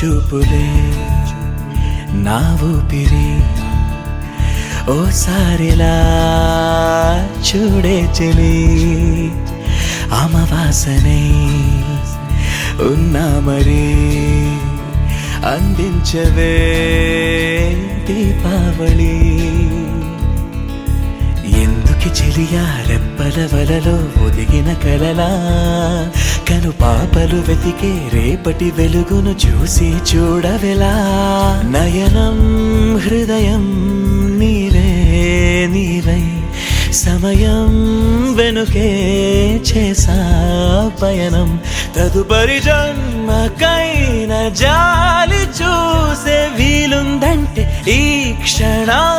చూపులే నా ఊపిరి ఓసారిలా చూడే చెలి అమవాసనై ఉన్నా మరి అందించవే దీపావళి ఎందుకి చెలియా రెప్పల వలలో ఒదిగిన కలలా కను పాపలు వెతికే రేపటి వెలుగును చూసి చూడవెలా నయనం హృదయం నీవే నీవై సమయం వెనుకే చేసా పయనం తదుపరి జన్మకైన జాలి చూసే వీలుందంటే ఈ క్షణం